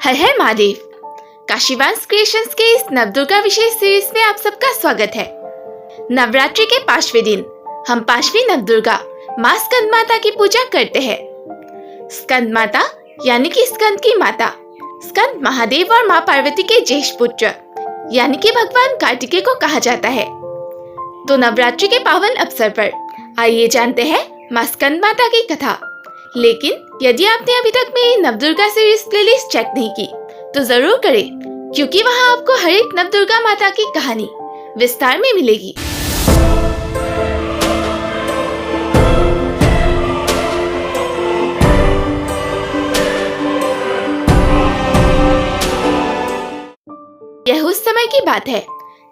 हर हर Mahadev. काशीवांश creations के इस नवदुर्गा विशेष series में आप सबका स्वागत है। नवरात्रि के 5वें दिन हम 5वीं नवदुर्गा माँ स्कंद माता की पूजा करते हैं। स्कंद माता यानी कि स्कंद की माता। स्कंद महादेव और माँ पार्वती के ज्येष्ठ पुत्र यानी कि भगवान कार्तिकेय को कहा जाता है। तो नवरात्रि के पावन अवसर पर आइए जानते हैं माँ स्कंद माता की कथा। लेकिन यदि आपने अभी तक मेरी नवदुर्गा सीरीज प्लेलिस्ट चेक नहीं की तो जरूर करें, क्योंकि वहां आपको हर एक नवदुर्गा माता की कहानी विस्तार में मिलेगी। यह उस समय की बात है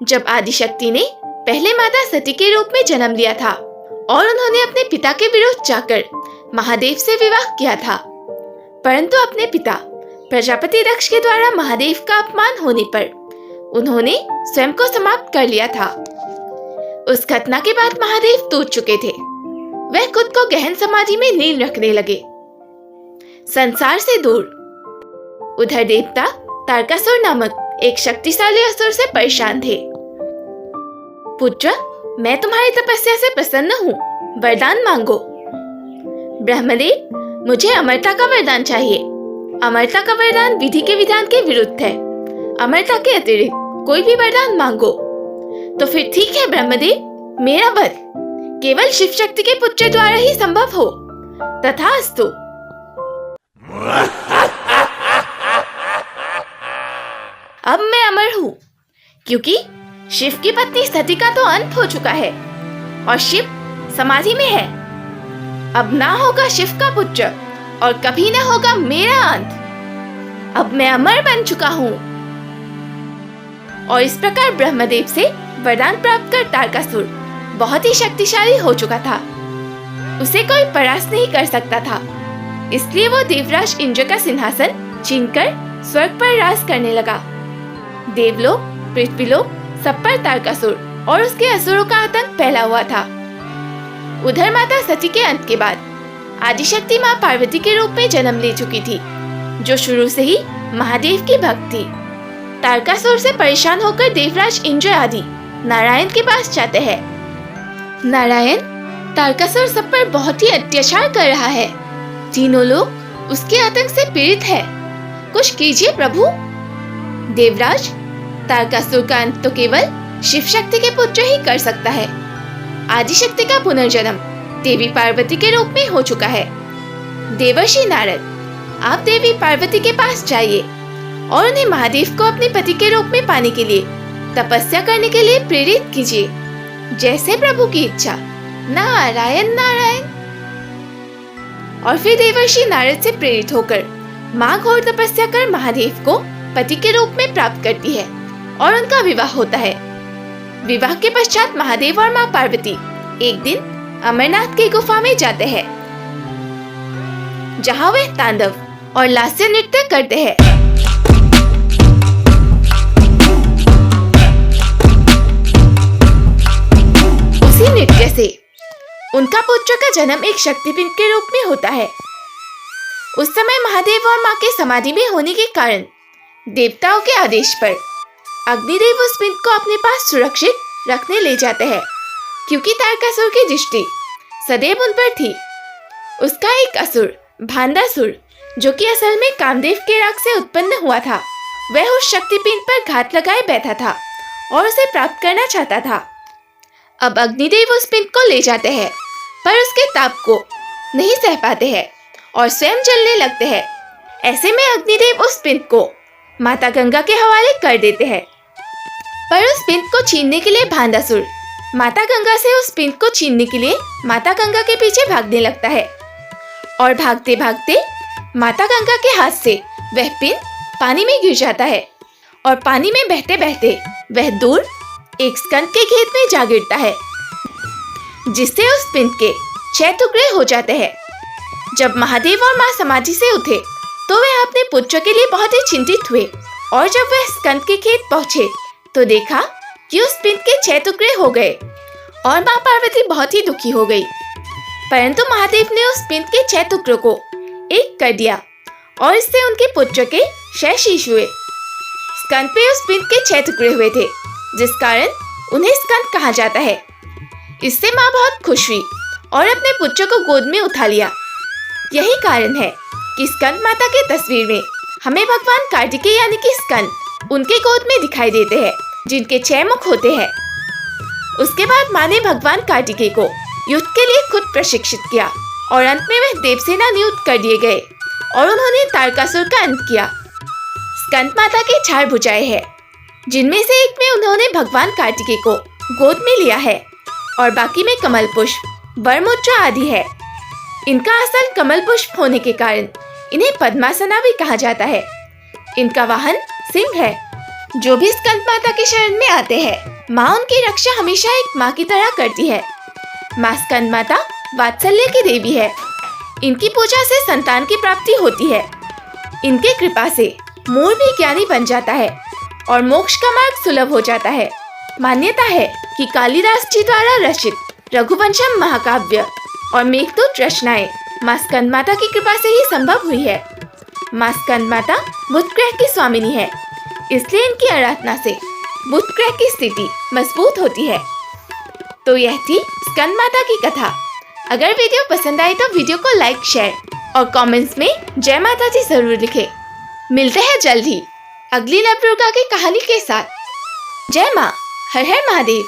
जब आदिशक्ति ने पहले माता सती के रूप में जन्म लिया था और उन्होंने अपने पिता के विरुद्ध जाकर महादेव से विवाह किया था। परंतु अपने पिता प्रजापति दक्ष के द्वारा महादेव का अपमान होने पर उन्होंने स्वयं को समाप्त कर लिया था। उस घटना के बाद महादेव टूट चुके थे। वह खुद को गहन समाधि में लीन रखने लगे, संसार से दूर। उधर देवता तारकासुर नामक एक शक्तिशाली असुर से परेशान थे। पुत्र, मैं तुम्हारी तपस्या से प्रसन्न हूँ, वरदान मांगो। ब्रह्मदेव, मुझे अमरता का वरदान चाहिए। अमरता का वरदान विधि के विधान के विरुद्ध है। अमरता के अतिरिक्त कोई भी वरदान मांगो। तो फिर ठीक है ब्रह्मदेव, मेरा वध केवल शिव शक्ति के पुत्र द्वारा ही संभव हो। तथास्तु। अब मैं अमर हूँ, क्योंकि शिव की पत्नी सती का तो अंत हो चुका है और शिव समाधि में है। अब ना होगा शिव का पुत्र और कभी ना होगा मेरा अंत। अब मैं अमर बन चुका हूँ। और इस प्रकार ब्रह्मदेव से वरदान प्राप्त कर तारकासुर बहुत ही शक्तिशाली हो चुका था। उसे कोई परास्त नहीं कर सकता था। इसलिए वो देवराज इंद्र का सिंहासन छीनकर स्वर्ग पर राज करने लगा। देवलोक, पृथ्वीलोक सब पर तारकासुर और उसके असुरों का आतंक फैला हुआ था। उधर माता सती के अंत के बाद आदिशक्ति माँ पार्वती के रूप में जन्म ले चुकी थी, जो शुरू से ही महादेव की भक्त थी। तारकासुर से परेशान होकर देवराज इंद्र आदि नारायण के पास जाते हैं। नारायण, तारकासुर सब पर बहुत ही अत्याचार कर रहा है। तीनों लोग उसके आतंक से पीड़ित है। कुछ कीजिए प्रभु। देवराज, तारकासुर का अंत तो केवल शिव शक्ति के पुत्र ही कर सकता है। आदिशक्ति का पुनर्जन्म देवी पार्वती के रूप में हो चुका है। देवर्षि नारद, आप देवी पार्वती के पास जाइए और उन्हें महादेव को अपने पति के रूप में पाने के लिए तपस्या करने के लिए प्रेरित कीजिए, जैसे प्रभु की इच्छा। नारायण नारायण। और फिर देवर्षि नारद से प्रेरित होकर माँ घोर तपस्या कर महादेव को पति के रूप में प्राप्त करती है और उनका विवाह होता है। विवाह के पश्चात महादेव और माँ पार्वती एक दिन अमरनाथ की गुफा में जाते हैं, जहाँ वे तांडव और लास्य नृत्य करते हैं। उसी नृत्य से उनका पुत्र का जन्म एक शक्तिपिंड के रूप में होता है। उस समय महादेव और माँ के समाधि में होने के कारण देवताओं के आदेश पर अग्निदेव उस पिंड को अपने पास सुरक्षित रखने ले जाते हैं, क्योंकि तारकासुर की दृष्टि सदैव उन पर थी। उसका एक असुर भांडासुर, जो कि असल में कामदेव के राग से उत्पन्न हुआ था, वह उस शक्तिपिंड पर घात लगाए बैठा था और उसे प्राप्त करना चाहता था। अब अग्निदेव उस पिंड को ले जाते हैं, पर उसके ताप को नहीं सह पाते हैं और स्वयं जलने लगते हैं। ऐसे में अग्निदेव उस पिंड को माता गंगा के हवाले कर देते हैं। पर उस पिंड को छीनने के लिए भांडासुर माता गंगा से उस पिंड को छीनने के लिए माता गंगा के पीछे भागने लगता है और भागते भागते माता गंगा के हाथ से वह पिंड पानी में गिर जाता है और पानी में बहते बहते वह दूर एक स्कंद के खेत में जा गिरता है, जिससे उस पिंड के 6 टुकड़े हो जाते हैं। जब महादेव और माँ समाधि से उठे तो वह अपने पुत्र के लिए बहुत ही चिंतित हुए और जब वह स्कंद के खेत पहुँचे तो देखा कि उस पिंड के 6 टुकड़े हो गए और माँ पार्वती बहुत ही दुखी हो गई। परंतु महादेव ने उस पिंड के 6 टुकड़ों को एक कर दिया और इससे उनके पुत्र के 6 शीश हुए। स्कंद पे उस पिंड के 6 टुकड़े हुए थे, जिस कारण उन्हें स्कंद कहा जाता है। इससे माँ बहुत खुश हुई और अपने पुत्र को गोद में उठा लिया। यही कारण है कि स्कंद माता की तस्वीर में हमें भगवान कार्तिकेय यानी कि स्कंद उनके गोद में दिखाई देते हैं, जिनके 6 मुख होते हैं। उसके बाद माँ ने भगवान कार्तिकेय को युद्ध के लिए खुद प्रशिक्षित किया और अंत में वह देवसेना नियुक्त कर दिए गए और उन्होंने तारकासुर का अंत किया। स्कंद माता के 4 भुजाएं हैं, जिनमें से एक में उन्होंने भगवान कार्तिकेय को गोद में लिया है और बाकी में कमल पुष्प, वरमुद्रा आदि है। इनका असल कमल पुष्प होने के कारण इन्हें पद्मासना भी कहा जाता है। इनका वाहन सिंह है। जो भी स्कंद माता की शरण में आते हैं, माँ उनकी रक्षा हमेशा एक माँ की तरह करती है। माँ स्कंद माता वात्सल्य की देवी है। इनकी पूजा से संतान की प्राप्ति होती है। इनके कृपा से मोर भी ज्ञानी बन जाता है और मोक्ष का मार्ग सुलभ हो जाता है। मान्यता है कि कालिदास जी द्वारा रचित रघुवंशम महाकाव्य और मेघदूत रचनाएं माँ स्कंद माता की कृपा से ही संभव हुई है। माँ स्कंद माता बुध ग्रह की स्वामिनी है, इसलिए इनकी आराधना से बुध ग्रह की स्थिति मजबूत होती है। तो यह थी स्कंद माता की कथा। अगर वीडियो पसंद आए तो वीडियो को लाइक, शेयर और कमेंट्स में जय माता दी जरूर लिखें। मिलते हैं जल्द ही अगली नवदुर्गा की कहानी के साथ। जय माँ, हर हर महादेव।